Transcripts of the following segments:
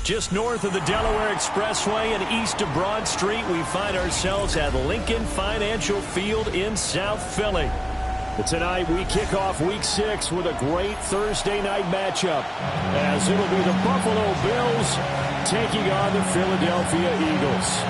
Just north of the Delaware Expressway and east of Broad Street, we find ourselves at Lincoln Financial Field in South Philly. But tonight we kick off Week 6 with a great Thursday night matchup, as it'll be the Buffalo Bills taking on the Philadelphia Eagles.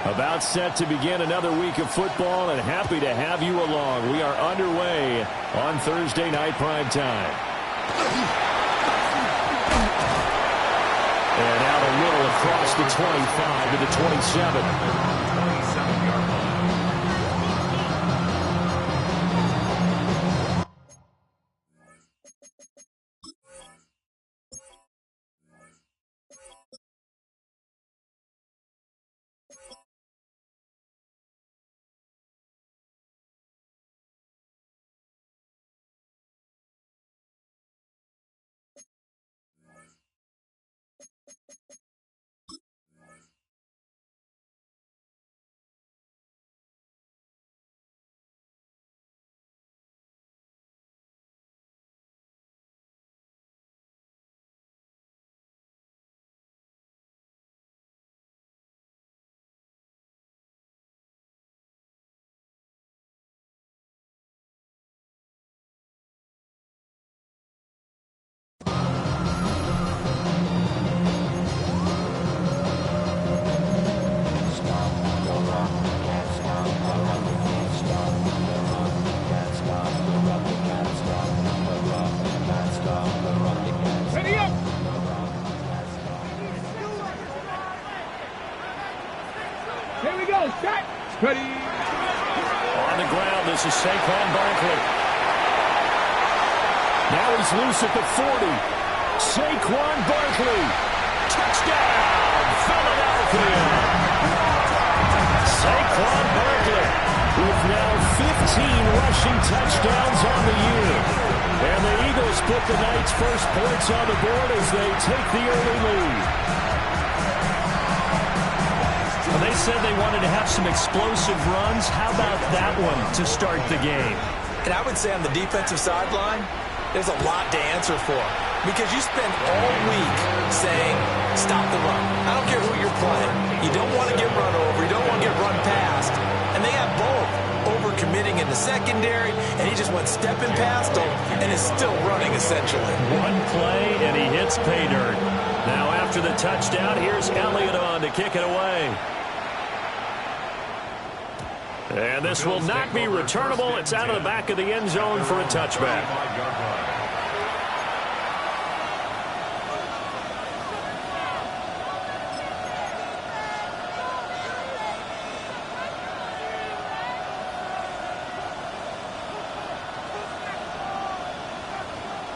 About set to begin another week of football, and happy to have you along. We are underway on Thursday night prime time. And out a little across the 25 to the 27. 27-yard line. Ready. On the ground, this is Saquon Barkley. Now he's loose at the 40. Saquon Barkley. Touchdown, Philadelphia. Saquon Barkley with now 15 rushing touchdowns on the year. And the Eagles put the night's first points on the board as they take the early lead. Well, they said they wanted to have some explosive runs. How about that one to start the game? And I would say on the defensive sideline, there's a lot to answer for. Because you spend all week saying, stop the run. I don't care who you're playing. You don't want to get run over. You don't want to get run past. And they have both. Over-committing in the secondary, and he just went stepping past them and is still running, essentially. One play, and he hits pay dirt. Now after the touchdown, here's Elliott on to kick it away. And this will not be returnable. It's out of the back of the end zone for a touchback.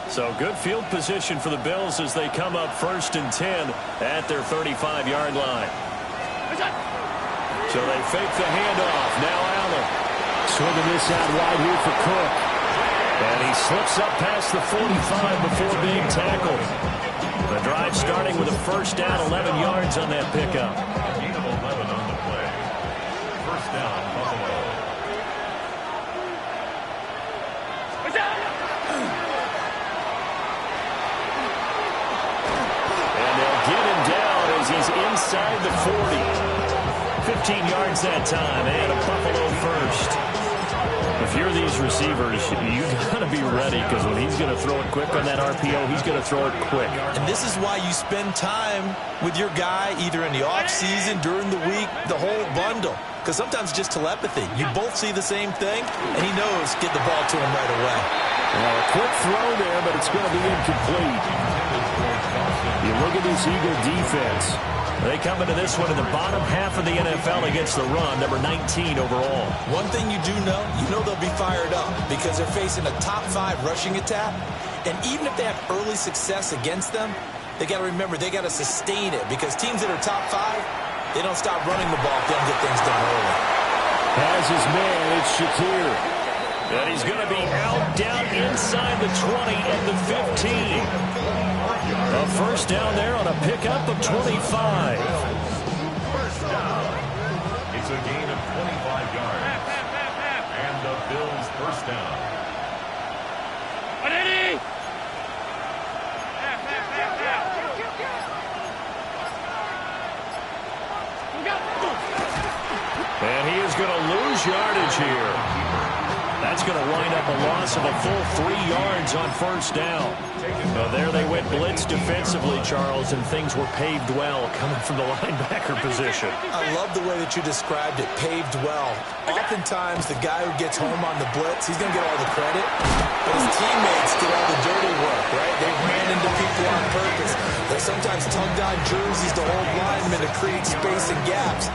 So good field position for the Bills as they come up 1st and 10 at their 35-yard line. So they fake the handoff. Now Allen. Swinging this out wide here for Cook. And he slips up past the 45 before being tackled. The drive starting with a first down, 11 yards on that pickup. Gain of 11 on the play. First down, Buffalo. And they'll get him down as he's inside the 40. 15 yards that time, and a Buffalo first. If you're these receivers, you got to be ready, because when he's going to throw it quick on that RPO, he's going to throw it quick. And this is why you spend time with your guy, either in the offseason, during the week, the whole bundle. Because sometimes it's just telepathy. You both see the same thing, and he knows get the ball to him right away. Well, a quick throw there, but it's going to be incomplete. You look at this Eagle defense. They come into this one in the bottom half of the NFL against the run, number 19 overall. One thing you do know, they'll be fired up because they're facing a top 5 rushing attack. And even if they have early success against them, they got to remember they got to sustain it, because teams that are top 5, they don't stop running the ball if they don't get things done early. Has his man, it's Shakir. And he's going to be out down inside the 20 and the 15. A first down there on a pickup of 25. First down. It's a gain of 25 yards. And the Bills' first down. And he is going to lose yardage here. That's going to wind up a loss of a full 3 yards on first down. Now there they went blitz defensively, Charles, and things were paved well coming from the linebacker position. I love the way that you described it, paved well. Oftentimes, the guy who gets home on the blitz, he's going to get all the credit, but his teammates did all the dirty work, right? They ran into people on purpose. They sometimes tugged on jerseys to hold linemen to create space and gaps.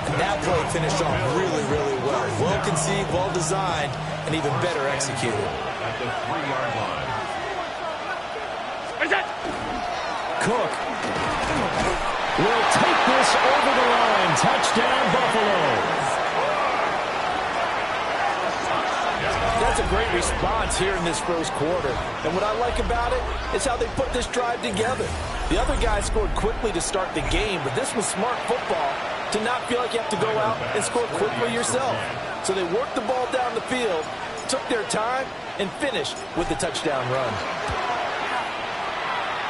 And that play finished off really, really well. Well conceived, well designed, and even better executed. At the 3-yard line. Cook will take this over the line. Touchdown, Buffalo. That's a great response here in this first quarter. And what I like about it is how they put this drive together. The other guys scored quickly to start the game, but this was smart football to not feel like you have to go out and score quickly yourself. So they worked the ball down the field, took their time, and finished with the touchdown run.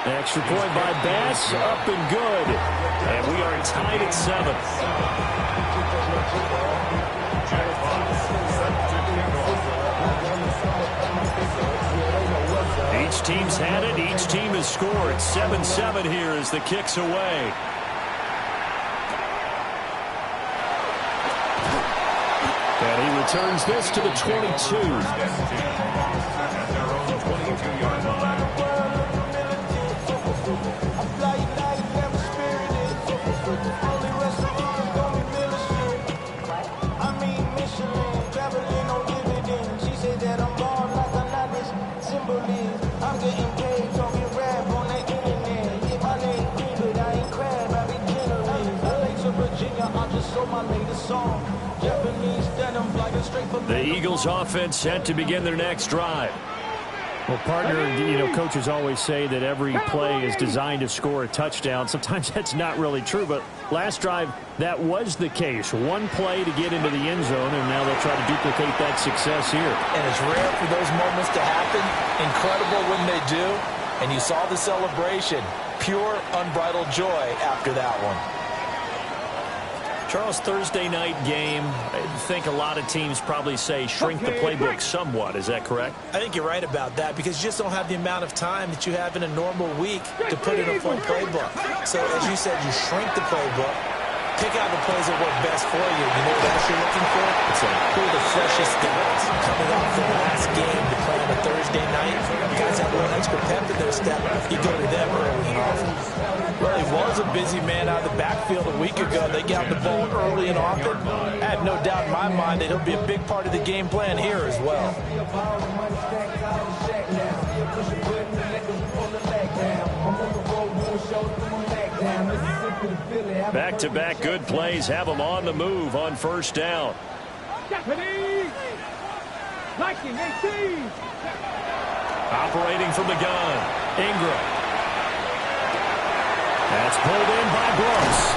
Extra point by Bass, up and good. And we are tied at 7. Each team's had it. Each team has scored. 7-7 here as the kick's away. And he returns this to the 22. The Eagles offense set to begin their next drive. Well, partner, coaches always say that every play is designed to score a touchdown. Sometimes that's not really true, but last drive, that was the case. One play to get into the end zone, and now they'll try to duplicate that success here. And it's rare for those moments to happen. Incredible when they do. And you saw the celebration. Pure, unbridled joy after that one. Charles, Thursday night game, I think a lot of teams probably say shrink the playbook somewhat. Is that correct? I think you're right about that, because you just don't have the amount of time that you have in a normal week to put in a full playbook. So, as you said, you shrink the playbook, pick out the plays that work best for you. You know what else you're looking for? It's who are the freshest guys coming off the last game to play on a Thursday night. Guys have a little extra pep in their step. You go to them early and often. Well, he was a busy man out of the backfield a week ago. They got the ball early and often. I have no doubt in my mind that he'll be a big part of the game plan here as well. Back-to-back good plays have them on the move on first down. Operating from the gun, Ingram. That's pulled in by Brooks.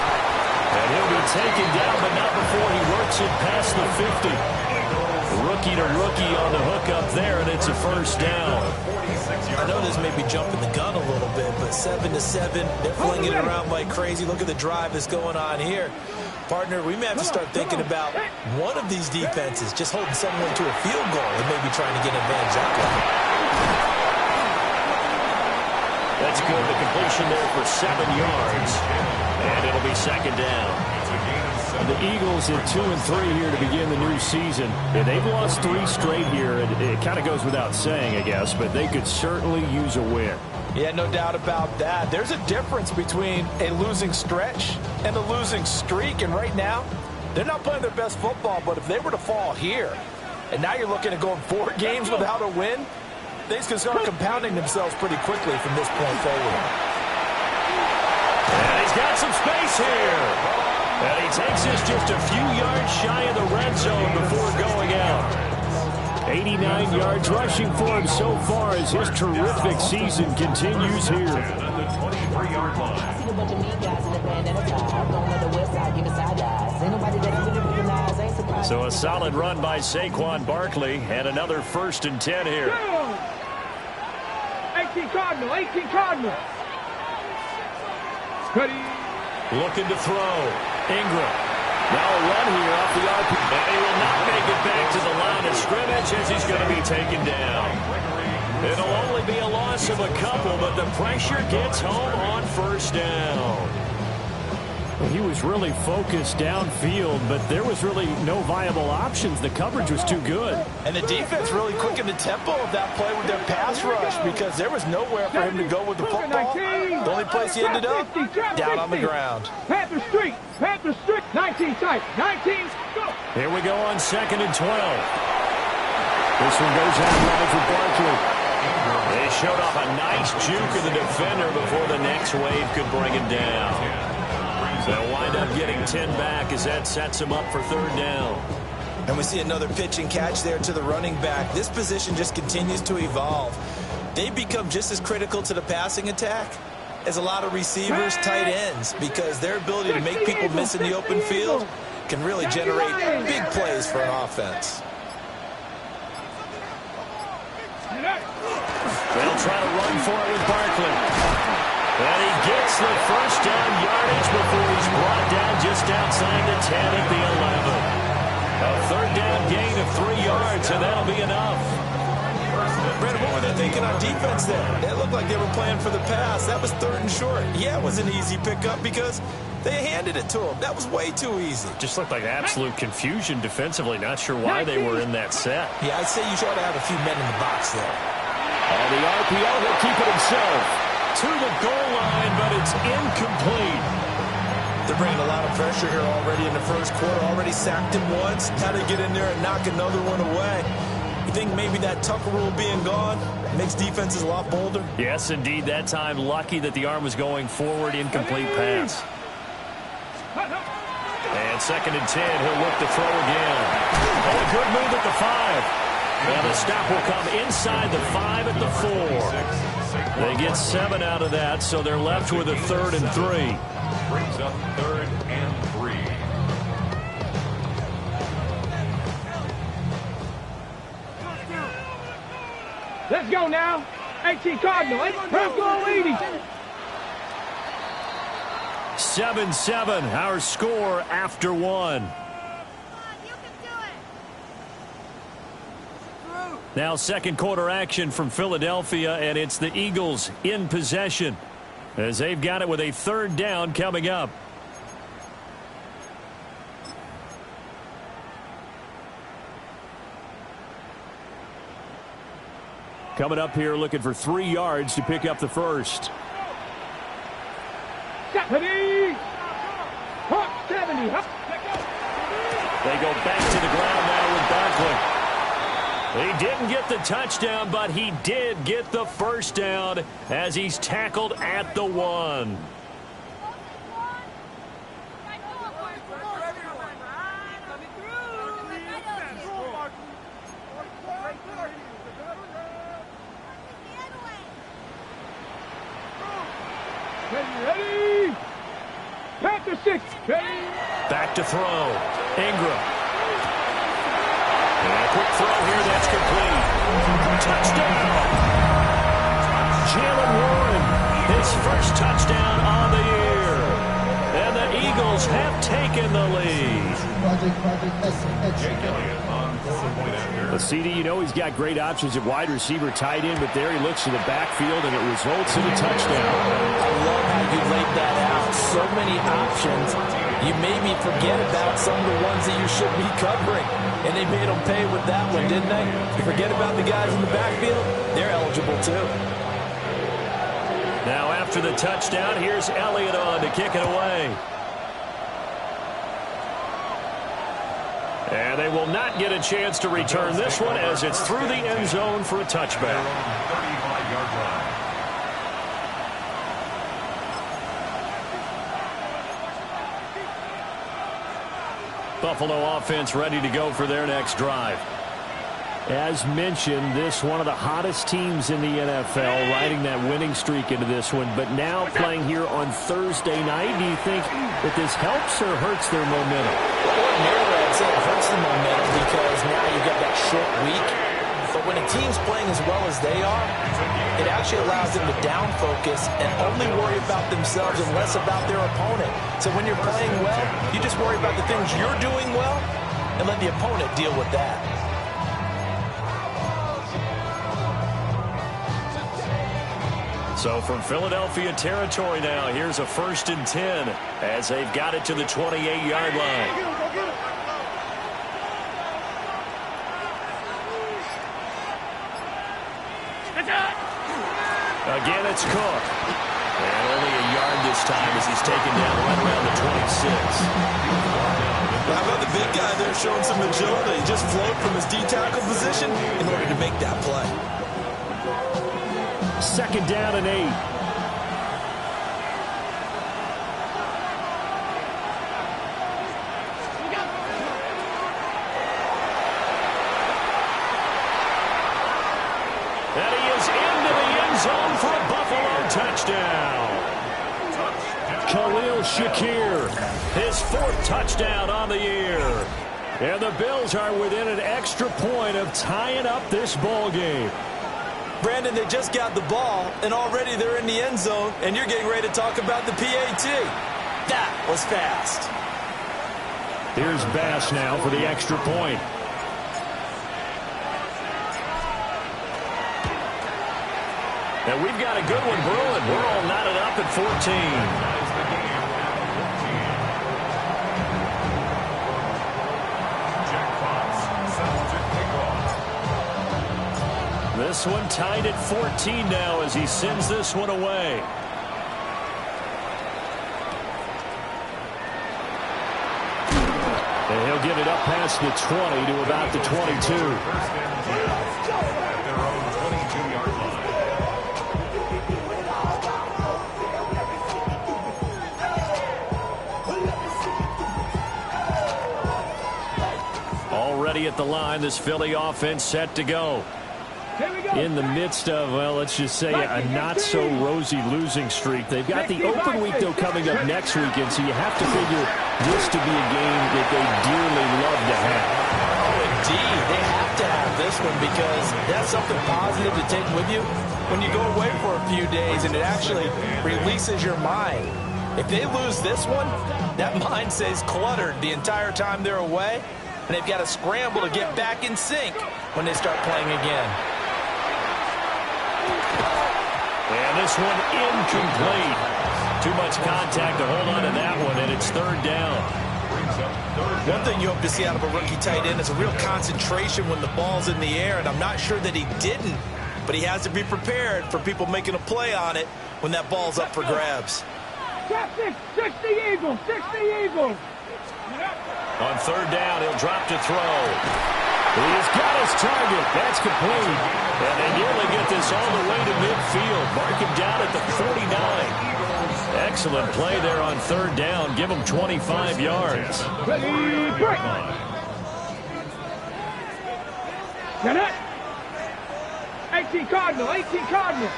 And he'll be taken down, but not before he works it past the 50. Rookie to rookie on the hook up there, and it's a first down. I know this may be jumping the gun a little bit, but 7-7, they're flinging it around like crazy. Look at the drive that's going on here. Partner, we may have to start thinking about one of these defenses just holding someone to a field goal and maybe trying to get an advantage that way. That's good. The completion there for 7 yards. And it'll be second down. The Eagles at 2-3 here to begin the new season. And they've lost 3 straight here. It kind of goes without saying, I guess, but they could certainly use a win. Yeah, no doubt about that. There's a difference between a losing stretch and a losing streak. And right now, they're not playing their best football. But if they were to fall here, and now you're looking at going 4 games without a win, things can start compounding themselves pretty quickly from this point forward. And he's got some space here. And he takes us just a few yards shy of the red zone before going out. 89 yards rushing for him so far as his terrific season continues here. At the 23-yard line. So a solid run by Saquon Barkley and another 1st and 10 here. 18 Cardinal, 18 Cardinal. Looking to throw. Ingram. Now a run here off the RP. And he will not make it back to the line of scrimmage as he's going to be taken down. It'll only be a loss of a couple, but the pressure gets home on 1st down. He was really focused downfield, but there was really no viable options. The coverage was too good. And the defense really quickened the tempo of that play with their pass rush because there was nowhere for him to go with the football. The only place he ended up, down on the ground. Panther Street, 19 tight, 19, go. Here we go on 2nd and 12. This one goes out right for Barkley. They showed off a nice juke of the defender before the next wave could bring him down. They'll wind up getting 10 back as that sets him up for 3rd down. And we see another pitch and catch there to the running back. This position just continues to evolve. They become just as critical to the passing attack as a lot of receivers, tight ends, because their ability to make people miss in the open field can really generate big plays for an offense. They'll try to run for it with Barkley. And he gets the 1st down yardage before he's brought down just outside the 10 at the 11. A 3rd down gain of 3 yards, and that'll be enough. Brandon, what were they thinking on defense there? It looked like they were playing for the pass. That was 3rd and short. Yeah, it was an easy pickup because they handed it to him. That was way too easy. Just looked like absolute confusion defensively. Not sure why they were in that set. Yeah, I'd say you ought to have a few men in the box there. And the RPO will keep it himself. To the goal line, but it's incomplete. They're bringing a lot of pressure here already in the 1st quarter. Already sacked him once. Got to get in there and knock another one away. You think maybe that Tucker rule being gone makes defenses a lot bolder? Yes, indeed. That time, lucky that the arm was going forward. Incomplete pass. And 2nd and 10. He'll look to throw again. Oh, a good move at the 5. Now the stop will come inside the 5 at the 4. They get 7 out of that, so they're left with a 3rd and 3. Brings up 3rd and 3. Let's go now. 18 Cardinal, let's go, lady. 7-7, our score after 1. Now 2nd quarter action from Philadelphia, and it's the Eagles in possession as they've got it with a 3rd down coming up. Coming up here looking for 3 yards to pick up the 1st. 70. They go back to the ground now with Barkley. He didn't get the touchdown, but he did get the 1st down as he's tackled at the 1. Ready? Panther 6. Ready? Back to throw. Ingram. And a quick throw here, that's complete. Touchdown! Jaylen Warren, his 1st touchdown on the year. And the Eagles have taken the lead. Jake Elliott on 4-point after. The CD, you know he's got great options at wide receiver, tight end, but there he looks to the backfield, and it results in a touchdown. I love how you laid that out. So many options. You maybe forget about some of the ones that you should be covering. And they made them pay with that one, didn't they? You forget about the guys in the backfield, they're eligible too. Now after the touchdown, here's Elliott on to kick it away. And they will not get a chance to return this one as it's through the end zone for a touchback. 35-yard line. Buffalo offense ready to go for their next drive. As mentioned, this one of the hottest teams in the NFL, riding that winning streak into this one, but now playing here on Thursday night. Do you think that this helps or hurts their momentum? Ordinarily, I'd say it hurts the momentum because now you've got that short week. But when a team's playing as well as they are, it actually allows them to down focus and only worry about themselves and less about their opponent. So when you're playing well, you just worry about the things you're doing well and let the opponent deal with that. So from Philadelphia territory now, here's a 1st and 10 as they've got it to the 28-yard line. Again, it's Cook. And only a yard this time as he's taken down right around the 26. How about the big guy there showing some agility? He just float from his D-tackle position in order to make that play. 2nd down and 8. And he is into the end zone for a Buffalo touchdown. Khalil Shakir, his 4th touchdown on the year. And the Bills are within an extra point of tying up this ball game. Brandon, they just got the ball, and already they're in the end zone, and you're getting ready to talk about the PAT. That was fast. Here's Bass now for the extra point. And we've got a good one brewing. We're all knotted up at 14. This one tied at 14 now as he sends this one away. And he'll get it up past the 20 to about the 22. At their own 22-yard line. Already at the line, this Philly offense set to go. In the midst of, well, let's just say a not-so-rosy losing streak. They've got the open week, though, coming up next weekend, so you have to figure this to be a game that they dearly love to have. Oh, indeed. They have to have this one because that's something positive to take with you when you go away for a few days, and it actually releases your mind. If they lose this one, that mind stays cluttered the entire time they're away, and they've got to scramble to get back in sync when they start playing again. And this one incomplete. Too much contact to hold on to that one, and it's 3rd down. One thing you hope to see out of a rookie tight end is a real concentration when the ball's in the air, and I'm not sure that he didn't, but he has to be prepared for people making a play on it when that ball's up for grabs. 60 Eagles, 60 Eagles. On 3rd down, he'll drop to throw. He's got his target. That's complete. And they nearly get this all the way to midfield. Mark him down at the 49. Excellent play there on 3rd down. Give him 25 yards. Ready, break. Get it. 18 Cardinal, 18 Cardinal.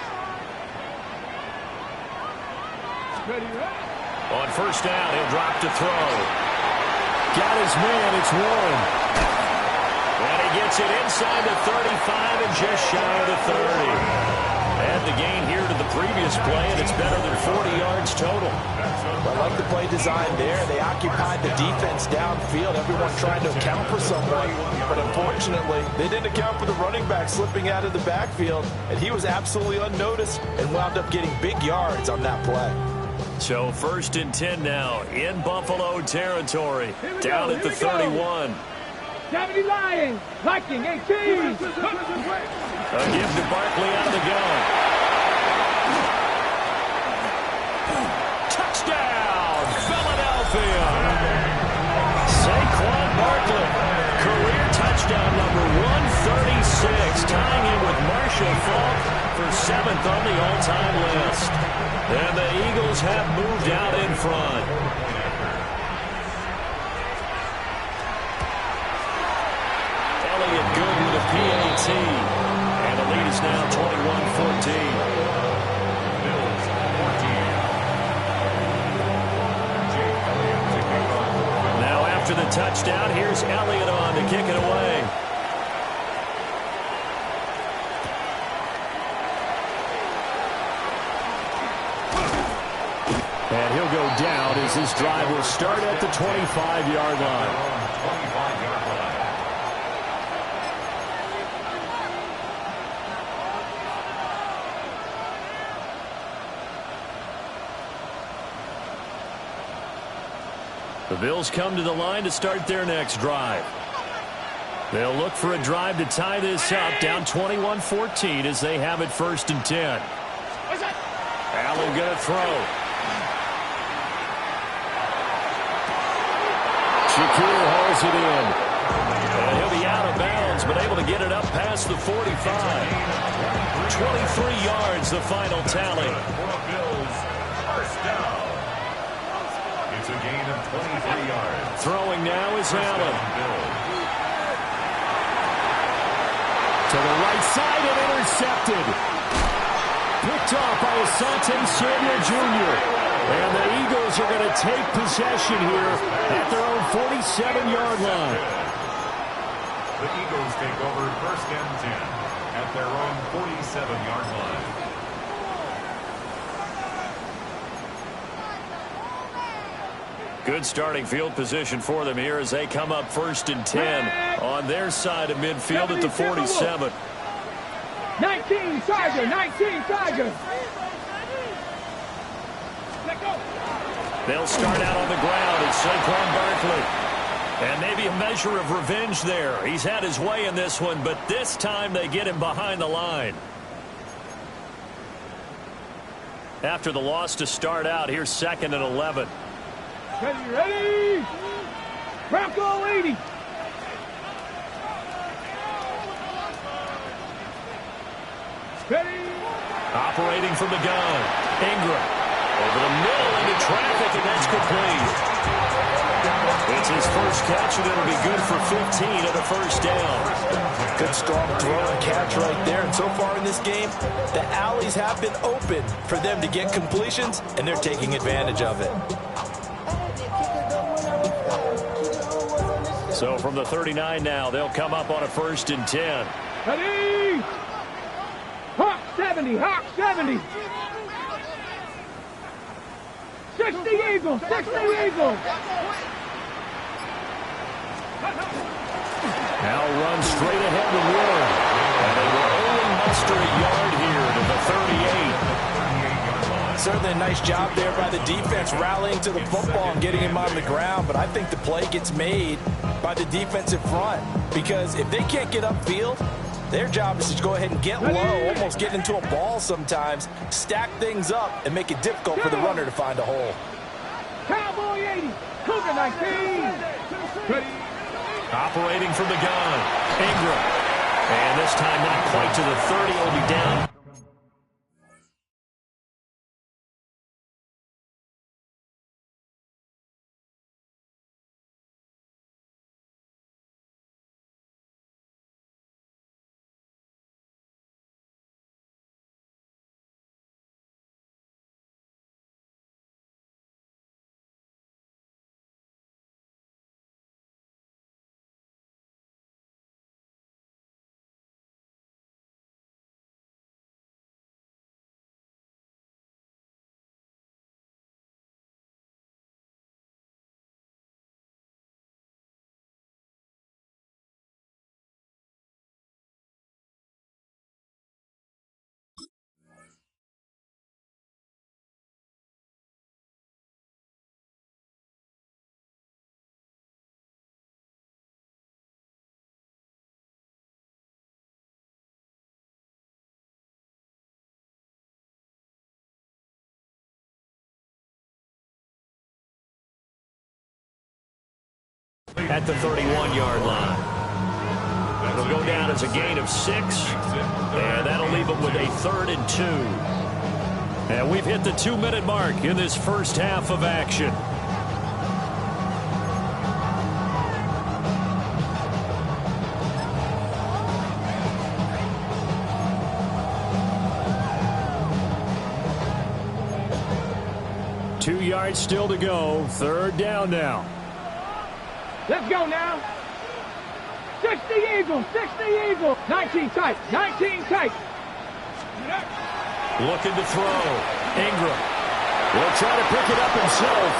Ready, right? On 1st down, he'll drop to throw. Got his man. It's Warren. And he gets it inside the 35 and just shy of the 30. Add the gain here to the previous play, and it's better than 40 yards total. I like the play design there. They occupied the defense downfield, everyone trying to account for someone. But unfortunately, they didn't account for the running back slipping out of the backfield, and he was absolutely unnoticed and wound up getting big yards on that play. So 1st and 10 now in Buffalo territory, down at the 31. 70 Lions, Viking, 18. A give to Barkley out of the gun. Touchdown, Philadelphia. Saquon Barkley. touchdown number 136, tying him with Marshall Faulk for 7th on the all-time list. And the Eagles have moved out in front. Elliott good with a PAT. And the lead is now 21-14. After the touchdown, here's Elliott on to kick it away. And he'll go down as this drive will start at the 25-yard line. The Bills come to the line to start their next drive. They'll look for a drive to tie this up, down 21-14 as they have it 1st and 10. Allen going to throw. Shakir hauls it in. And he'll be out of bounds, but able to get it up past the 45. 23 yards, the final tally. First down. It's a gain of 23 yards. Throwing now is Allen. To the right side and intercepted. Picked off by Asante Samuel Jr. And the Eagles are going to take possession here at their own 47-yard line. The Eagles take over 1st and 10 at their own 47-yard line. Good starting field position for them here as they come up 1st and 10 on their side of midfield at the 47. 19 Tiger, 19 Tiger. They'll start out on the ground. It's Saquon Barkley. And maybe a measure of revenge there. He's had his way in this one, but this time they get him behind the line. After the loss to start out, here's 2nd and 11. Ready? Bronco 80. Ready? Operating from the gun. Ingram. Over the middle into traffic, and that's complete. It's his first catch, and it'll be good for 15 and a 1st down. Good strong throw and catch right there. And so far in this game, the alleys have been open for them to get completions, and they're taking advantage of it. So from the 39 now, they'll come up on a 1st and 10. Ready? Hawk 70, Hawk 70. 60 Eagles, 60 Eagles. Now run straight ahead to Ward. And they will only muster a yard here to the 38. Certainly a nice job there by the defense rallying to the football and getting him on the ground, but I think the play gets made by the defensive front because if they can't get upfield, their job is to go ahead and get low, almost get into a ball sometimes, stack things up, and make it difficult for the runner to find a hole. Cowboy 80, Cougar 19. Operating from the gun, Ingram. And this time not quite to the 30, will be down. At the 31-yard line. It'll go down as a gain of 6, and that'll leave them with a 3rd and 2. And we've hit the 2-minute mark in this first half of action. Two yards still to go. 3rd down now. Let's go now. 60 Eagles, 60 Eagles. 19 tight, 19 tight. Looking to throw. Ingram will try to pick it up himself.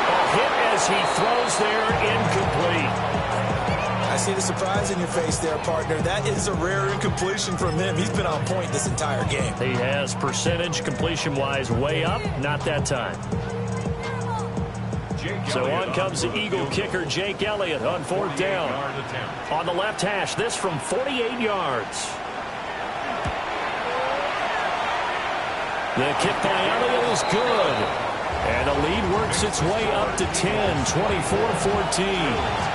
A hit as he throws there, incomplete. I see the surprise in your face there, partner. That is a rare incompletion from him. He's been on point this entire game. He has percentage completion-wise way up. Not that time. So on comes the Eagle kicker, Jake Elliott, on 4th down. On the left hash, this from 48 yards. The kick by Elliott is good. And the lead works its way up to 10, 24-14.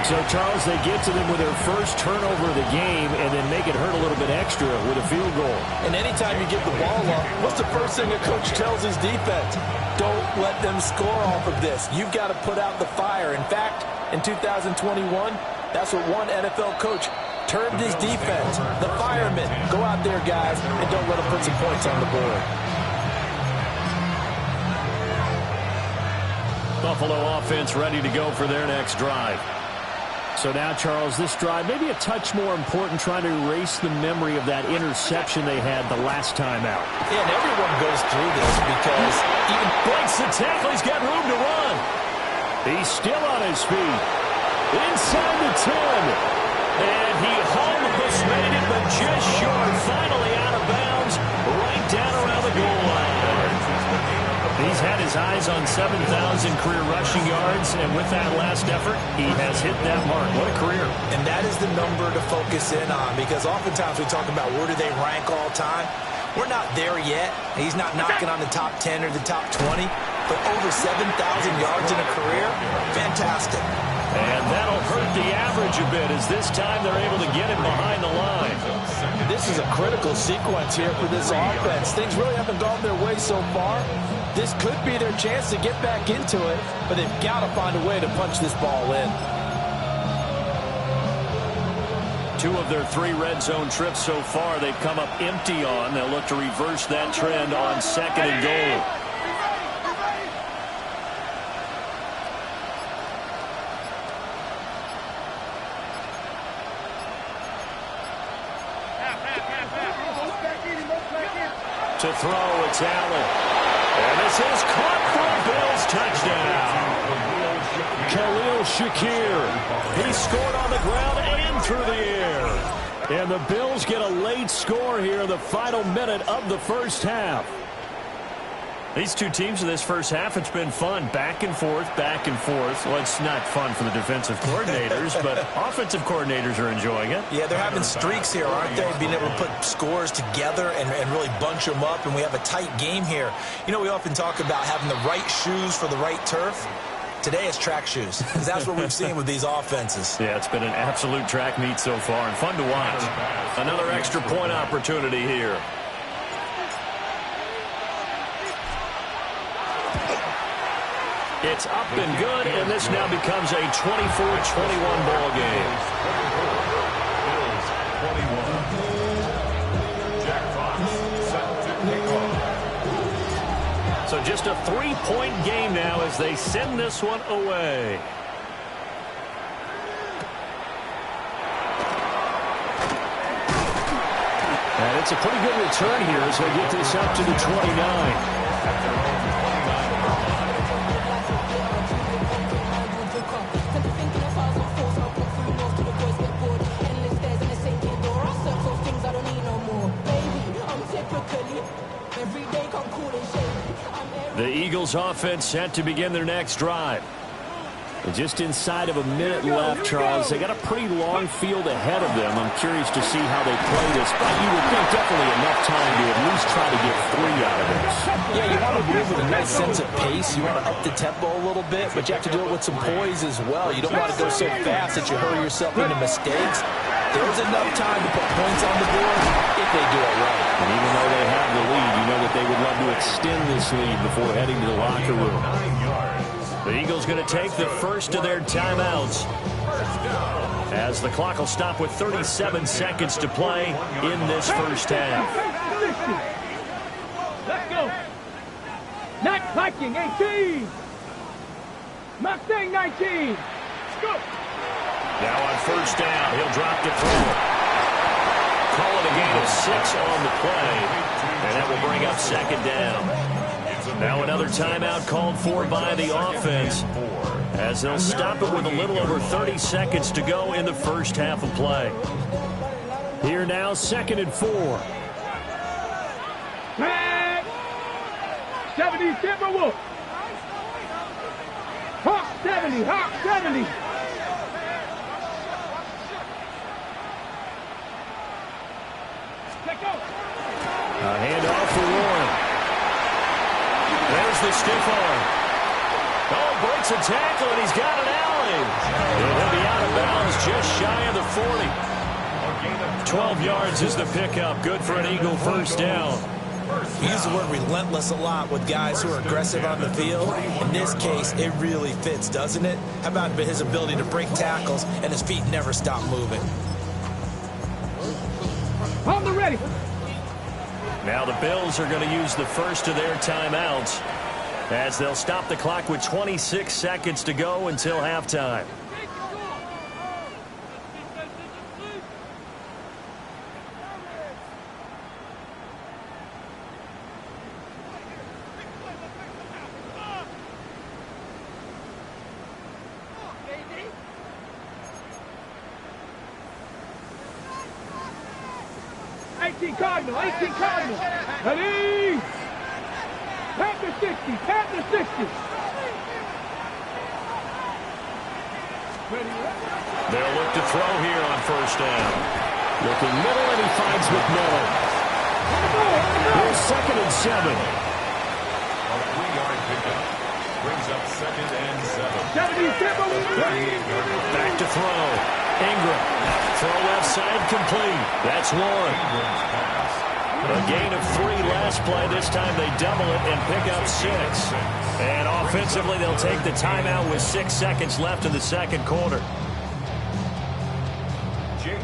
So, Charles, they get to them with their first turnover of the game and then make it hurt a little bit extra with a field goal. And anytime you give the ball up, what's the first thing a coach tells his defense? Don't let them score off of this. You've got to put out the fire. In fact, in 2021, that's what one NFL coach termed his defense, the firemen. Go out there, guys, and don't let them put some points on the board. Buffalo offense ready to go for their next drive. So now, Charles, this drive maybe a touch more important, trying to erase the memory of that interception they had the last time out. Yeah, and everyone goes through this because even breaks the tackle. He's got room to run. He's still on his feet. Inside the 10. And he almost made it, but just short. Finally out of bounds, right down around the goal line. He's had his eyes on 7,000 career rushing yards, and with that last effort, he has hit that mark. What a career. And that is the number to focus in on, because oftentimes we talk about where do they rank all time. We're not there yet. He's not knocking on the top 10 or the top 20, but over 7,000 yards in a career, fantastic. And that'll hurt the average a bit, as this time they're able to get him behind the line. This is a critical sequence here for this offense. Things really haven't gone their way so far. This could be their chance to get back into it, but they've got to find a way to punch this ball in. 2 of their 3 red zone trips so far they've come up empty on. They'll look to reverse that trend on 2nd and goal. To throw, it's Allen. And this is caught for a Bills touchdown. Khalil Shakir. He scored on the ground and through the air. And the Bills get a late score here in the final minute of the first half. These two teams in this first half, it's been fun. Back and forth, back and forth. Well, it's not fun for the defensive coordinators, but offensive coordinators are enjoying it. Yeah, they're having streaks here, aren't they? Being able to put scores together and really bunch them up, and we have a tight game here. You know, we often talk about having the right shoes for the right turf. Today it's track shoes, because that's what we've seen with these offenses. Yeah, it's been an absolute track meet so far, and fun to watch. Another extra point opportunity here. It's up and good, and this now becomes a 24-21 ball game. Bills 21. Jack Fox set to kick off. So just a 3-point game now as they send this one away. And it's a pretty good return here as they get this up to the 29. The Eagles offense set to begin their next drive. Just inside of a minute left, Charles. They got a pretty long field ahead of them. I'm curious to see how they play this, but you would think definitely enough time to at least try to get 3 out of this. Yeah, you want to move with a nice sense of pace. You want to up the tempo a little bit, but you have to do it with some poise as well. You don't want to go so fast that you hurry yourself into mistakes. There's enough time to put points on the board if they do it right. And even though they have the lead, you know that they would love to extend this lead before heading to the locker room. The Eagles going to take the first of their timeouts as the clock will stop with 37 seconds to play in this first half. Let's go. Not Viking 18. Mustang 19. Let's go. Now on first down, he'll drop to throw. Call it a gain of 6 on the play, and that will bring up second down. Now another timeout called for by the offense as they'll stop it with a little over 30 seconds to go in the first half of play. Here now, 2nd and 4. Back. 70 Timberwolves. Hawk 70. Hawk 70. Let's go. A handoff for Warren. There's the stiff arm. Oh, breaks a tackle, and he's got an alley. And he'll be out of bounds just shy of the 40. 12 yards is the pickup. Good for an Eagle first down. We use the word relentless a lot with guys who are aggressive on the field. In this case, it really fits, doesn't it? How about his ability to break tackles and his feet never stop moving? On the ready. Now the Bills are going to use the first of their timeouts as they'll stop the clock with 26 seconds to go until halftime. Cardinal. Ready? Panther 60. Panther 60. They'll look to throw here on first down. Looking middle, and he finds McMillan. Here's 2nd and 7. A 3-yard pickup brings up 2nd and 7. Back to throw. Ingram. Throw left side complete. That's one. A gain of 3 last play. This time they double it and pick up 6. And offensively, they'll take the timeout with 6 seconds left in the second quarter.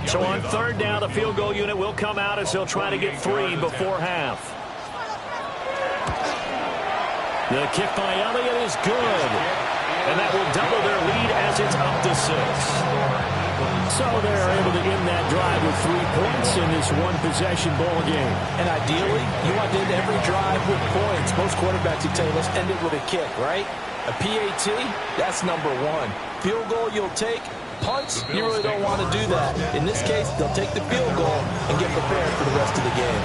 So on third down, the field goal unit will come out as they'll try to get 3 before half. The kick by Elliott is good. And that will double their lead as it's up to 6. So they're able to end that drive with 3 points in this one-possession ball game. And ideally, you want to end every drive with points. Most quarterbacks, you tell you, let's end it with a kick, right? A PAT, that's number 1. Field goal you'll take. Punts, you really don't want to do that. In this case, they'll take the field goal and get prepared for the rest of the game.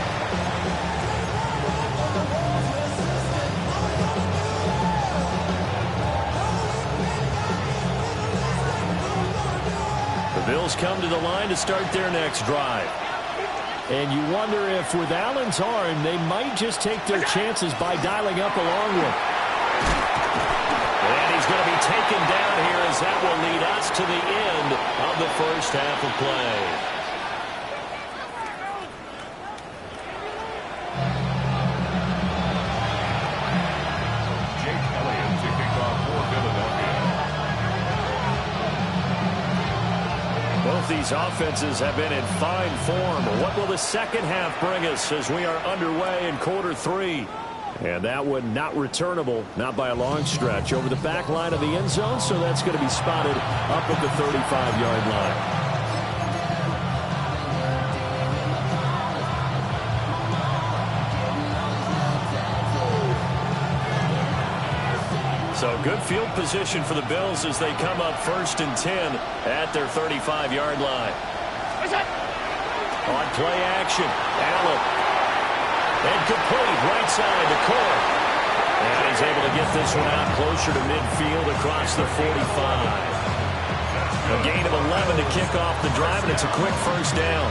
Bills come to the line to start their next drive. And you wonder if with Allen's arm, they might just take their chances by dialing up a long one. And he's going to be taken down here as that will lead us to the end of the first half of play. These offenses have been in fine form. What will the second half bring us as we are underway in quarter 3? And that one not returnable, not by a long stretch, over the back line of the end zone, so that's going to be spotted up at the 35-yard line. So good field position for the Bills as they come up 1st and 10 at their 35-yard line. On play action, Allen. And complete right side to Core. And he's able to get this one out closer to midfield across the 45. A gain of 11 to kick off the drive, and it's a quick first down.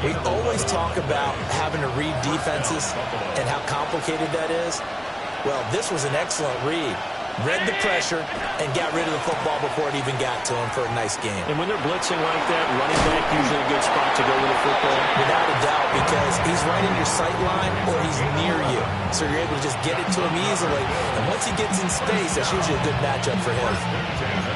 We always talk about having to read defenses and how complicated that is. Well, this was an excellent read. Read the pressure and got rid of the football before it even got to him for a nice game. And when they're blitzing like that, running back usually a good spot to go with the football. Without a doubt, because he's right in your sight line or he's near you. So you're able to just get it to him easily. And once he gets in space, that's usually a good matchup for him.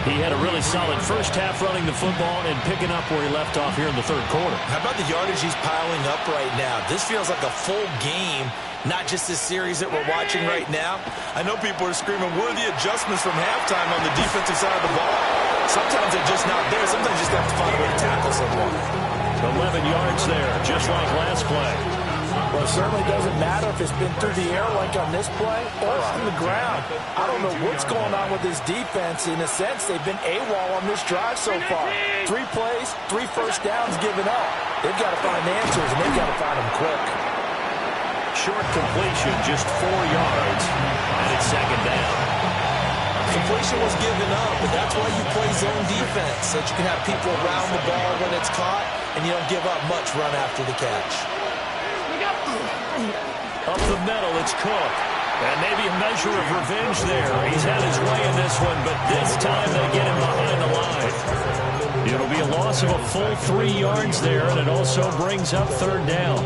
He had a really solid first half running the football and picking up where he left off here in the third quarter. How about the yardage he's piling up right now? This feels like a full game, not just this series that we're watching right now. I know people are screaming, where are the adjustments from halftime on the defensive side of the ball? Sometimes they're just not there. Sometimes you just have to find a way to tackle someone. 11 yards there, just like last play. Well, it certainly doesn't matter if it's been through the air like on this play or on the ground. I don't know what's going on with this defense. In a sense, they've been AWOL on this drive so far. 3 plays, 3 first downs given up. They've got to find answers, and they've got to find them quick. Short completion, just 4 yards, and it's second down. Completion was given up, but that's why you play zone defense, so that you can have people around the ball when it's caught, and you don't give up much run after the catch. Up the middle, it's Cook. And maybe a measure of revenge there. He's had his way in this one, but this time they get him behind the line. It'll be a loss of a full 3 yards there, and it also brings up third down.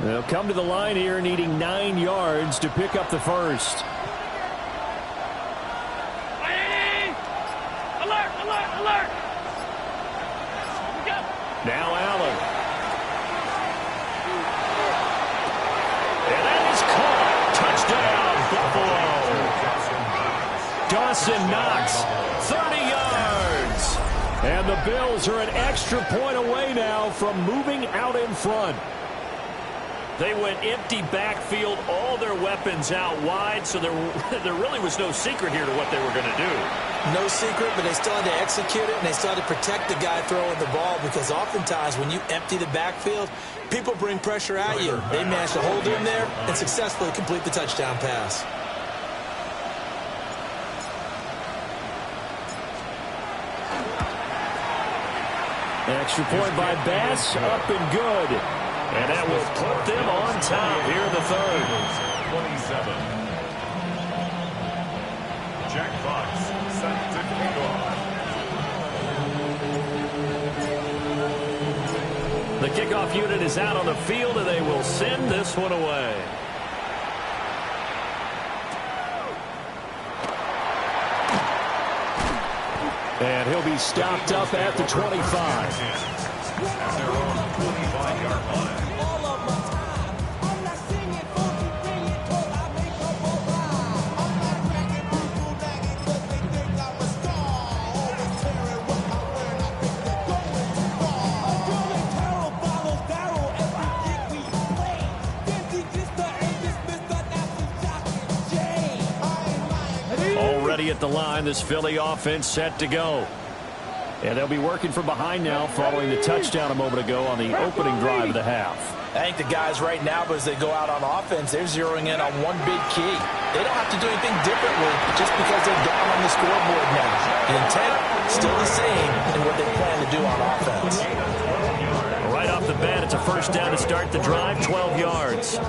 They'll come to the line here needing 9 yards to pick up the first. Alert, alert, alert. Now Allen. And that is caught. Touchdown, Buffalo. Dawson Knox, 30 yards. And the Bills are an extra point away now from moving out in front. They went empty backfield, all their weapons out wide, so there really was no secret here to what they were going to do. No secret, but they still had to execute it, and they still had to protect the guy throwing the ball, because oftentimes when you empty the backfield, people bring pressure at you. They managed to hold him there and successfully complete the touchdown pass. Extra point by Bass, up and good. And that will put them on top here in the third. 27. Jack Fox set to kick off. The kickoff unit is out on the field, and they will send this one away. And he'll be stopped up at the 25. At their own 25-yard line. Already at the line, this Philly offense set to go. And they'll be working from behind now following the touchdown a moment ago on the opening drive of the half. I think the guys right now, as they go out on offense, they're zeroing in on one big key. They don't have to do anything differently just because they're down on the scoreboard now. The intent, still the same in what they plan to do on offense. Right off the bat, it's a first down to start the drive, 12 yards.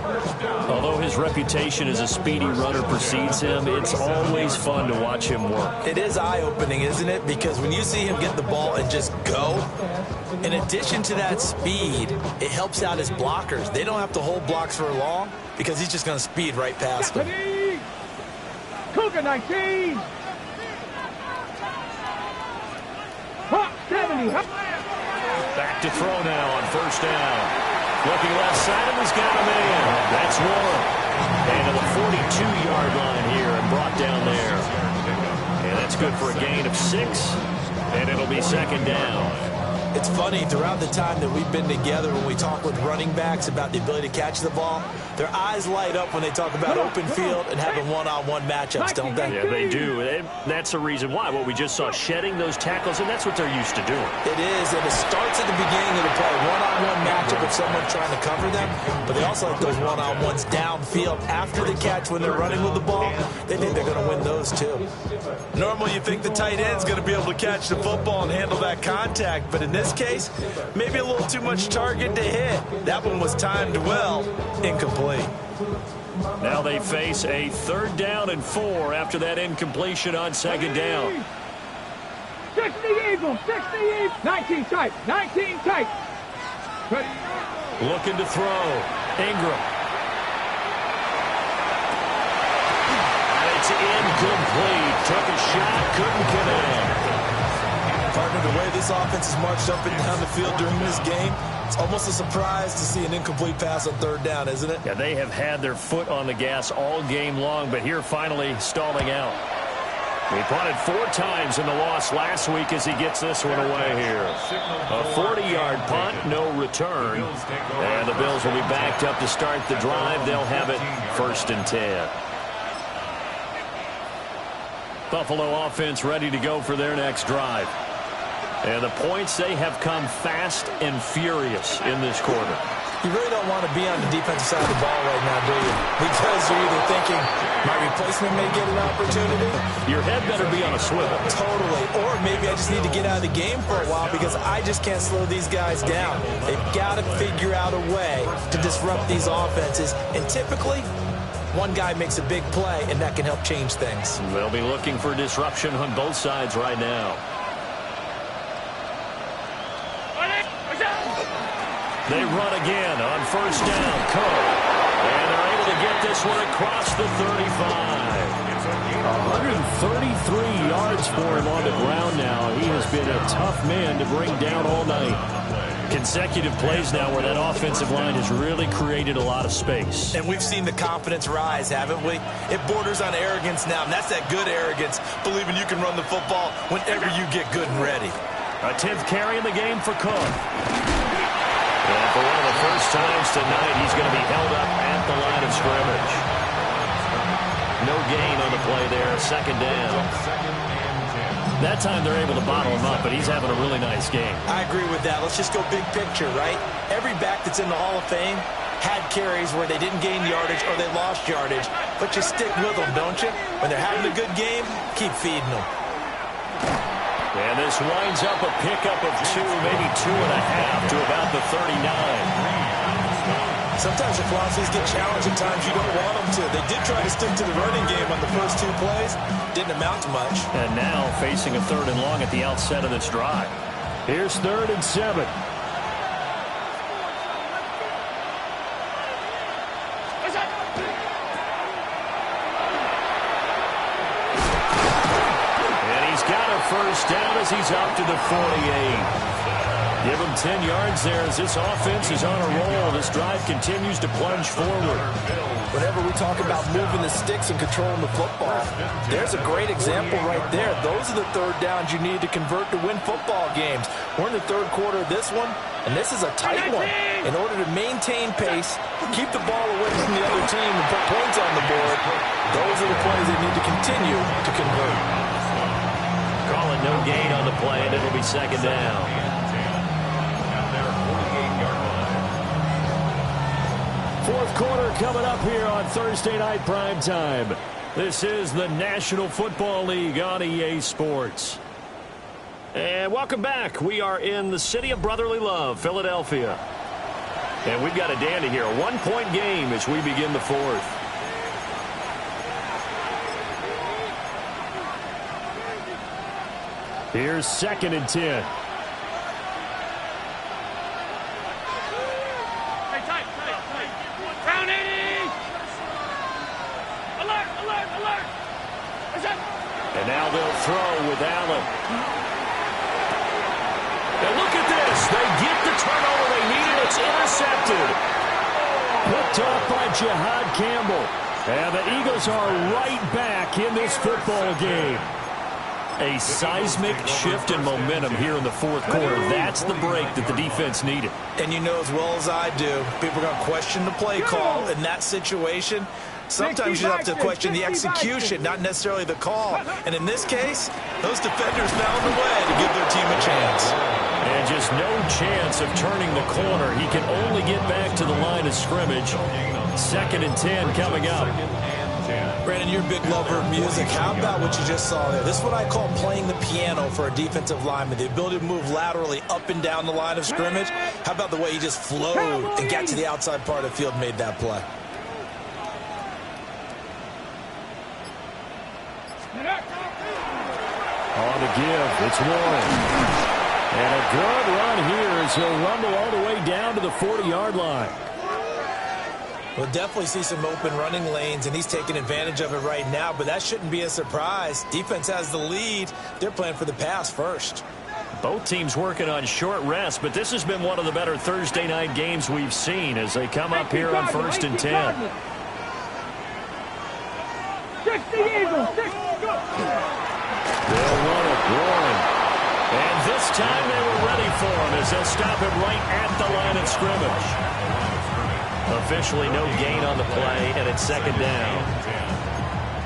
Although his reputation as a speedy runner precedes him, it's always fun to watch him work. It is eye-opening, isn't it? Because when you see him get the ball and just go, in addition to that speed, it helps out his blockers. They don't have to hold blocks for long because he's just going to speed right past them. Cougar 19. Hop 70. Back to throw now on first down. Looking left side, and he's got him in. That's Warren. And to the 42-yard line here and brought down there. And that's good for a gain of 6. And it'll be second down. It's funny, throughout the time that we've been together, when we talk with running backs about the ability to catch the ball, their eyes light up when they talk about open field and having one-on-one matchups, don't they? Yeah, they do. And that's the reason why. What we just saw, shedding those tackles, and that's what they're used to doing. It is, and it starts at the beginning of the play. One-on-one matchup if someone's trying to cover them, but they also like those one-on-ones downfield after the catch when they're running with the ball. They think they're going to win those, too. Normally, you think the tight end's going to be able to catch the football and handle that contact, but in this case, maybe a little too much target to hit. That one was timed well, incomplete. Now they face a 3rd down and 4 after that incompletion on 2nd down. 60 Eagles, 60 Eagles. 19 tight, 19 tight. Looking to throw. Ingram. And it's incomplete. Took a shot, couldn't connect. Partner, the way this offense has marched up and down the field during this game, it's almost a surprise to see an incomplete pass on 3rd down, isn't it? Yeah, they have had their foot on the gas all game long, but here finally stalling out. He punted 4 times in the loss last week as he gets this one away here. A 40-yard punt, no return. And the Bills will be backed up to start the drive. They'll have it 1st and 10. Buffalo offense ready to go for their next drive. And the points, they have come fast and furious in this quarter. You really don't want to be on the defensive side of the ball right now, do you? Because you're either thinking, my replacement may get an opportunity. Your head better be on a swivel. Totally. Or maybe I just need to get out of the game for a while because I just can't slow these guys down. They've got to figure out a way to disrupt these offenses. And typically, one guy makes a big play, and that can help change things. They'll be looking for disruption on both sides right now. They run again on 1st down. Cook. And they're able to get this one across the 35. 133 yards for him on the ground now. He has been a tough man to bring down all night. Consecutive plays now where that offensive line has really created a lot of space. And we've seen the confidence rise, haven't we? It borders on arrogance now, and that's that good arrogance, believing you can run the football whenever you get good and ready. A 10th carry in the game for Cook. And for one of the first times tonight, he's going to be held up at the line of scrimmage. No gain on the play there, 2nd down. That time they're able to bottle him up, but he's having a really nice game. I agree with that. Let's just go big picture, right? Every back that's in the Hall of Fame had carries where they didn't gain yardage or they lost yardage, but you stick with them, don't you? When they're having a good game, keep feeding them. And this winds up a pickup of 2, maybe 2.5 to about the 39. Sometimes your philosophies get challenged at times you don't want them to. They did try to stick to the running game on the first 2 plays. Didn't amount to much. And now facing a 3rd and long at the outset of this drive. Here's 3rd and 7. First down as he's up to the 48. Give him 10 yards there as this offense is on a roll. This drive continues to plunge forward. Whenever we talk about moving the sticks and controlling the football, there's a great example right there. Those are the 3rd downs you need to convert to win football games. We're in the 3rd quarter of this one, and this is a tight one. In order to maintain pace, keep the ball away from the other team and put points on the board, those are the plays they need to continue to convert. Calling no gain on the play, and it'll be 2nd down. Fourth quarter coming up here on Thursday Night Primetime. This is the National Football League on EA Sports. And welcome back. We are in the city of brotherly love, Philadelphia. And we've got a dandy here. A 1-point game as we begin the 4th. Here's 2nd and 10. Tight. Down 80. Alert. And now they'll throw with Allen. And look at this. They get the turnover they needed. It's intercepted. Picked off by Jihad Campbell. And the Eagles are right back in this football game. A seismic shift in momentum here in the fourth quarter. That's the break that the defense needed. And you know as well as I do, people are going to question the play call in that situation. Sometimes you have to question the execution, not necessarily the call. And in this case, those defenders found a way to give their team a chance. And just no chance of turning the corner. He can only get back to the line of scrimmage. 2nd and 10 coming up. Brandon, you're a big lover of music. How about what you just saw there? This is what I call playing the piano for a defensive lineman. The ability to move laterally up and down the line of scrimmage. How about the way he just flowed and got to the outside part of the field and made that play? On the give, it's Warren. And a good run here as he'll rumble all the way down to the 40-yard line. We'll definitely see some open running lanes, and he's taking advantage of it right now, but that shouldn't be a surprise. Defense has the lead. They're playing for the pass first. Both teams working on short rest, but this has been one of the better Thursday night games we've seen as they come up here on 1st and 10. 60 Eagles, 60, go! They'll run it, Warren. And this time they were ready for him as they'll stop him right at the line of scrimmage. Officially no gain on the play, and it's 2nd down.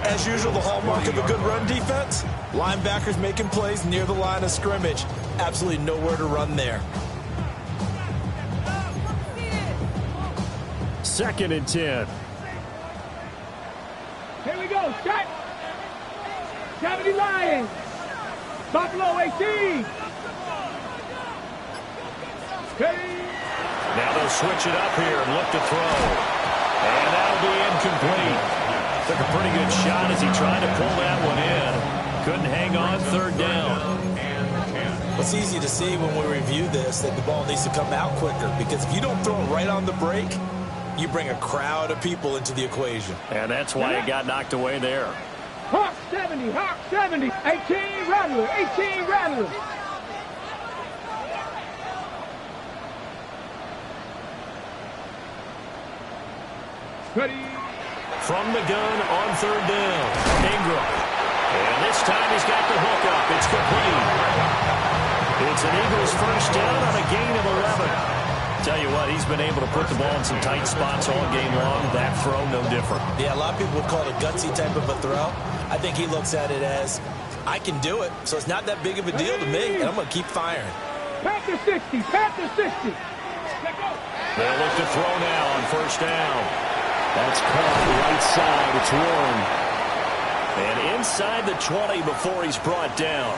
As usual, the hallmark of a good run defense, linebackers making plays near the line of scrimmage. Absolutely nowhere to run there. 2nd and 10. Here we go, shot. 70 Lions. Buffalo 18. Okay. Now they'll switch it up here and look to throw. And that'll be incomplete. Took a pretty good shot as he tried to pull that one in. Couldn't hang on, 3rd down. It's easy to see when we review this that the ball needs to come out quicker, because if you don't throw it right on the break, you bring a crowd of people into the equation. And that's why it got knocked away there. Hawk 70, Hawk 70. 18 Rattler, 18 Rattler. Ready. From the gun on 3rd down. Ingram. And this time he's got the hook up. It's complete. It's an Eagles 1st down on a gain of 11. Tell you what, he's been able to put the ball in some tight spots all game long. That throw, no different. Yeah, a lot of people would call it a gutsy type of a throw. I think he looks at it as, I can do it, so it's not that big of a deal to me, and I'm going to keep firing. Panther 60, Panther 60. They'll look to throw now on 1st down. That's caught right side. It's Warren. And inside the 20 before he's brought down.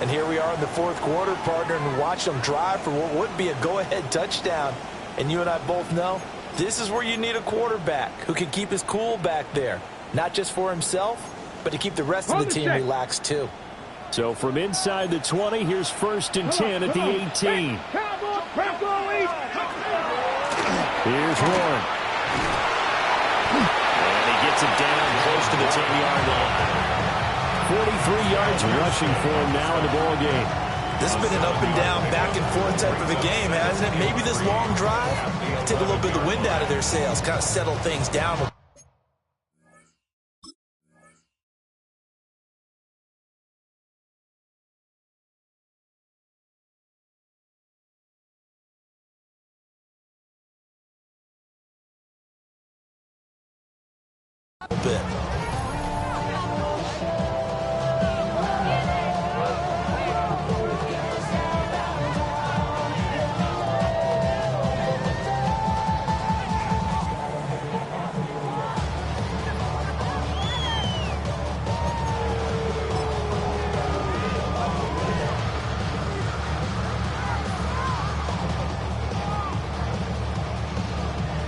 And here we are in the 4th quarter, partner, and watch them drive for what would be a go-ahead touchdown. And you and I both know this is where you need a quarterback who can keep his cool back there. Not just for himself, but to keep the rest of the team relaxed too. So from inside the 20, here's 1st and 10 at the 18. Here's Warren. And he gets it down close to the 10-yard line. 43 yards rushing for him now in the ball game. This has been an up and down, back and forth type of a game, hasn't it? Maybe this long drive take a little bit of the wind out of their sails, kind of settle things down. A bit.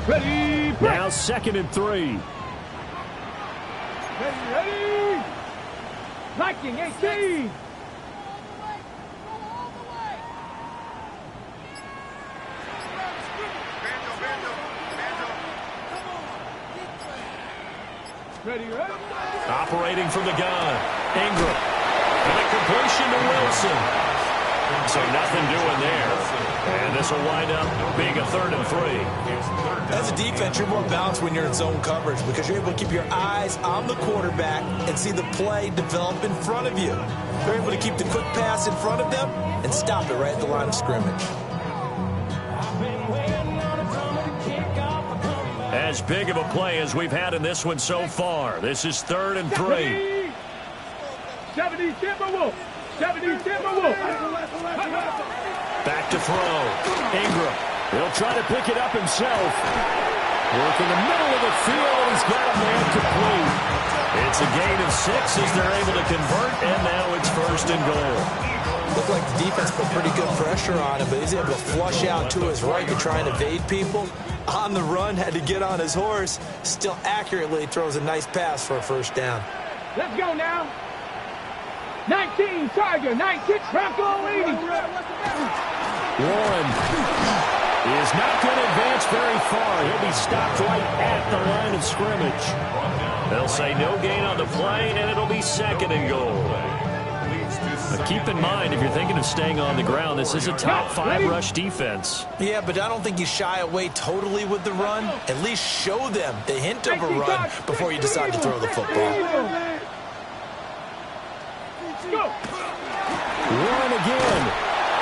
Ready, now 2nd and 3. Ready. Viking 18. Ready. Operating from the gun. Ingram. And a completion to Wilson. So nothing doing there. And this will wind up being a 3rd and 3. As a defense, you're more balanced when you're in zone coverage because you're able to keep your eyes on the quarterback and see the play develop in front of you. They're able to keep the quick pass in front of them and stop it right at the line of scrimmage. As big of a play as we've had in this one so far. This is 3rd and 3. 70 Timberwolves. 70 Timberwolves. Back to throw. Ingram. He'll try to pick it up himself. Work in the middle of the field, and he's got a man complete. It's a gain of 6 as they're able to convert, and now it's 1st and goal. Looked like the defense put pretty good pressure on him, but he's able to flush out to his right to try and evade people. On the run, had to get on his horse. Still accurately throws a nice pass for a 1st down. Let's go now. 19 Tiger, 19 Bronco 80. Warren is not going to advance very far. He'll be stopped right at the line of scrimmage. They'll say no gain on the play, and it'll be 2nd and goal. But keep in mind, if you're thinking of staying on the ground, this is a top 5 rush defense. Yeah, but I don't think you shy away totally with the run. At least show them the hint of a run before you decide to throw the football. Warren again.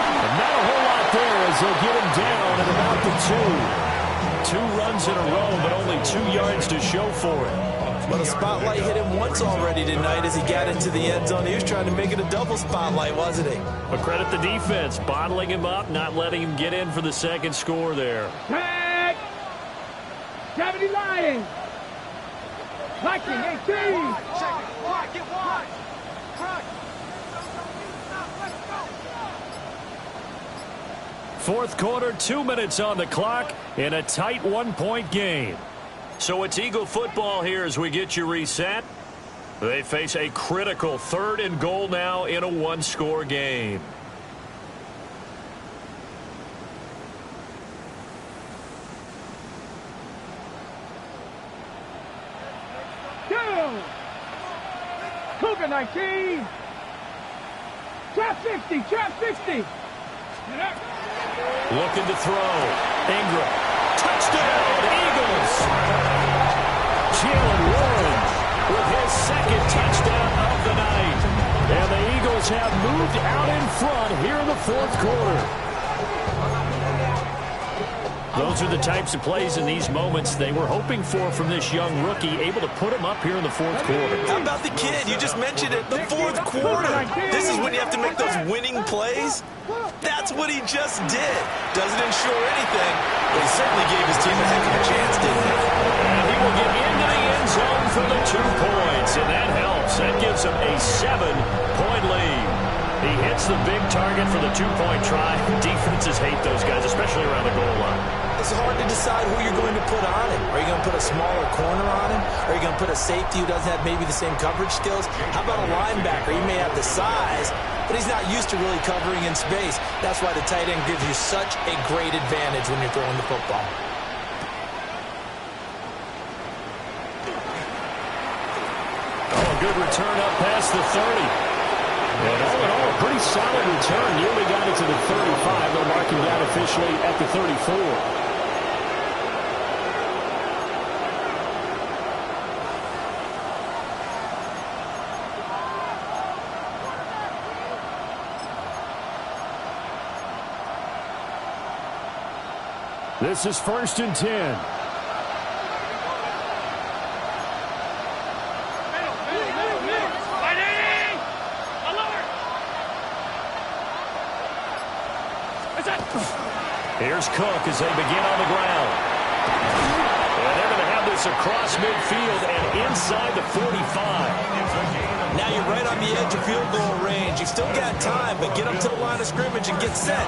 And not a whole lot there as they'll get him down at about the 2. 2 runs in a row, but only 2 yards to show for it. But a spotlight hit him once already tonight as he got into the end zone. He was trying to make it a double spotlight, wasn't he? But credit the defense, bottling him up, not letting him get in for the 2nd score there. Tag! 70 Lions! Viking 18! Get one! Front! 4th quarter, 2 minutes on the clock in a tight 1-point game. So it's Eagle football here as we get you reset. They face a critical 3rd and goal now in a 1-score game. Cougar 19! Trap 60! Trap 60! Looking to throw. Ingram. Touchdown, Eagles! Jalen Warren with his 2nd touchdown of the night. And the Eagles have moved out in front here in the 4th quarter. Those are the types of plays in these moments they were hoping for from this young rookie, able to put him up here in the 4th quarter. How about the kid? You just mentioned it. The 4th quarter. This is when you have to make those winning plays. That's what he just did. Doesn't ensure anything, but he certainly gave his team a heck of a chance, didn't he? And he will get into the end zone for the 2 points, and that helps. That gives him a 7-point lead. He hits the big target for the 2-point try. Defenses hate those guys, especially around the goal line. It's hard to decide who you're going to put on him. Are you going to put a smaller corner on him? Are you going to put a safety who doesn't have maybe the same coverage skills? How about a linebacker? He may have the size, but he's not used to really covering in space. That's why the tight end gives you such a great advantage when you're throwing the football. Oh, a good return up past the 30. And all in all, a pretty solid return. Nearly got it to the 35. They'll mark him down officially at the 34. This is 1st and 10. Here's Cook as they begin on the ground. And they're going to have this across midfield and inside the 45. Now you're right on the edge of field goal range. You've still got time, but get up to the line of scrimmage and get set.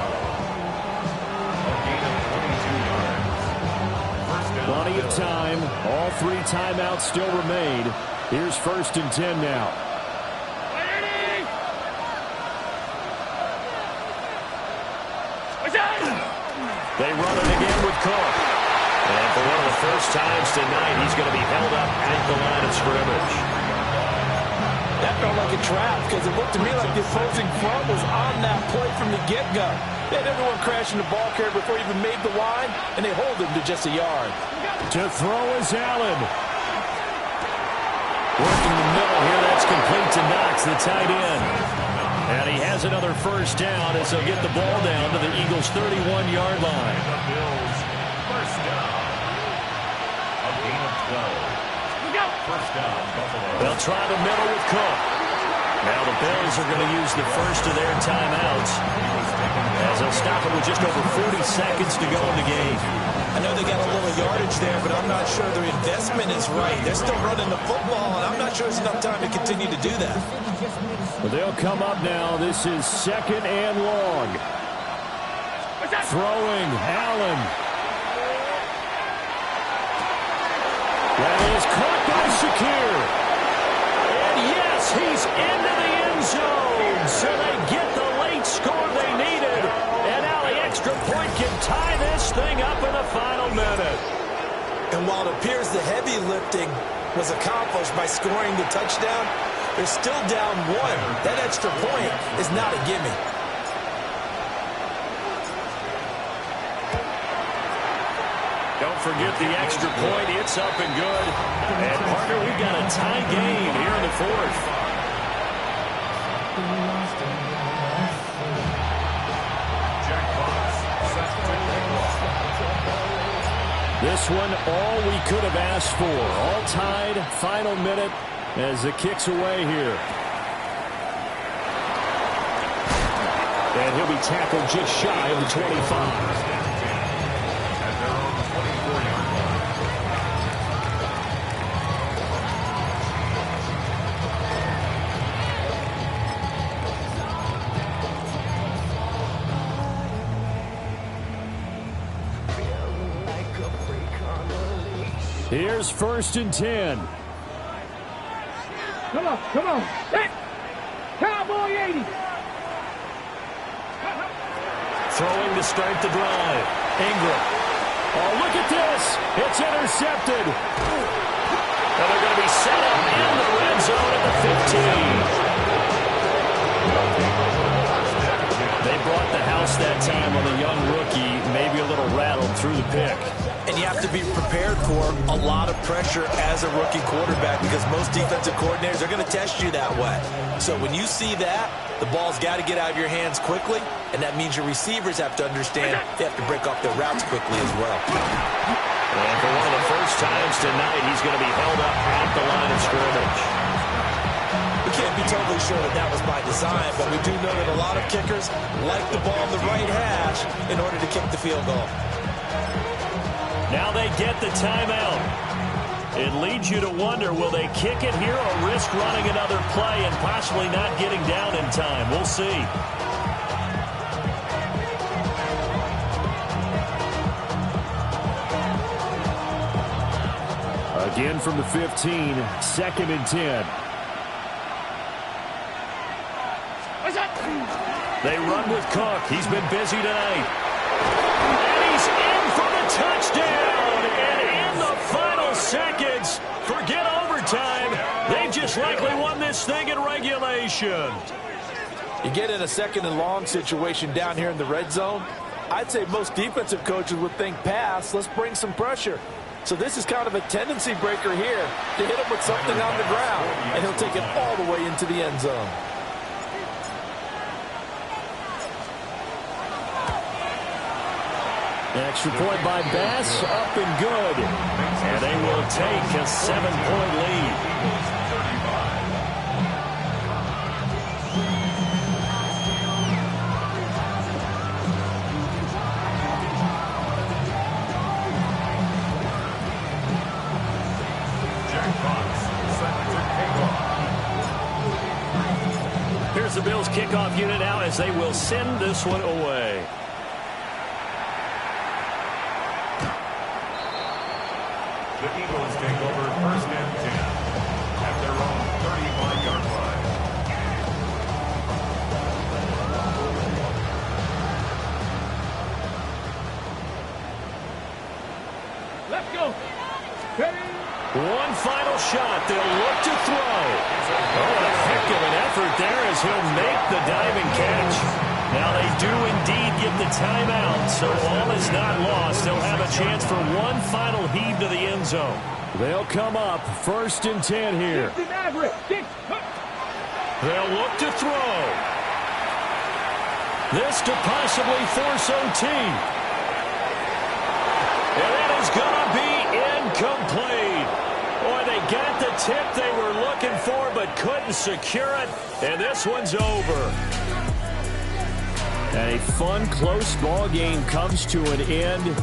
Plenty of time. All 3 timeouts still remain. Here's 1st and 10 now. They run it again with Cook. And for one of the first times tonight, he's going to be held up at the line of scrimmage. That felt like a trap because it looked to me like the opposing front was on that play from the get-go. They had everyone crashing the ball carrier before he even made the line, and they hold him to just a yard. To throw is Allen. Working the middle here, that's complete to Knox, the tight end. And he has another first down as they'll get the ball down to the Eagles' 31-yard line. The Bills, first down. A gain of 12. First down, Buffalo. They'll try the middle with Cook. Now the Bills are going to use the first of their timeouts as they'll stop it with just over 40 seconds to go in the game. I know they got a little yardage there, but I'm not sure their investment is right. They're still running the football, and I'm not sure there's enough time to continue to do that. Well, they'll come up now. This is second and long. Throwing, Allen. That is caught by Shakir. And yes, he's into the end zone. So they get the late score they needed. And now the extra point can tie this thing up in the final minute. And while it appears the heavy lifting was accomplished by scoring the touchdown, they're still down one. That extra point is not a gimme. Don't forget the extra point. It's up and good. And, partner, we've got a tie game here in the fourth. This one, all we could have asked for. All tied, final minute as the kick's away here. And he'll be tackled just shy of the 25. Here's first and 10. Come on. Set. Cowboy 80. Throwing to start the drive. Ingram. Oh, look at this. It's intercepted. And they're going to be set up in the red zone at the 15. They brought the house that time on the young rookie, maybe a little rattled through the pick. And you have to be prepared for a lot of pressure as a rookie quarterback because most defensive coordinators are going to test you that way. So when you see that, the ball's got to get out of your hands quickly, and that means your receivers have to understand they have to break off their routes quickly as well. And for one of the first times tonight, he's going to be held up at the line of scrimmage. We can't be totally sure that that was by design, but we do know that a lot of kickers like the ball on the right hash in order to kick the field goal. Now they get the timeout. It leads you to wonder, will they kick it here or risk running another play and possibly not getting down in time? We'll see. Again from the 15, second and 10. They run with Cook. He's been busy tonight. And he's in for the touchdown. And in the final seconds, forget overtime. They've just likely won this thing in regulation. You get in a second and long situation down here in the red zone, I'd say most defensive coaches would think pass. Let's bring some pressure. So this is kind of a tendency breaker here to hit him with something on the ground, and he'll take it all the way into the end zone. Extra point by Bass, up and good. And they will take a 7-point lead. Jack Fox set to kick off. Here's the Bills kickoff unit now as they will send this one away. The Eagles take over first and 10 at their own 35-yard line. Let's go. Ready? One final shot. They'll look to throw. Oh, a heck of an effort there as he'll make the diving catch. Now they do indeed get the timeout, so all is not lost. They'll have a chance for one final heave to the end zone. They'll come up 1st and 10 here. They'll look to throw. This to possibly force OT. And that is going to be incomplete. Boy, they got the tip they were looking for but couldn't secure it. And this one's over. A fun, close ball game comes to an end.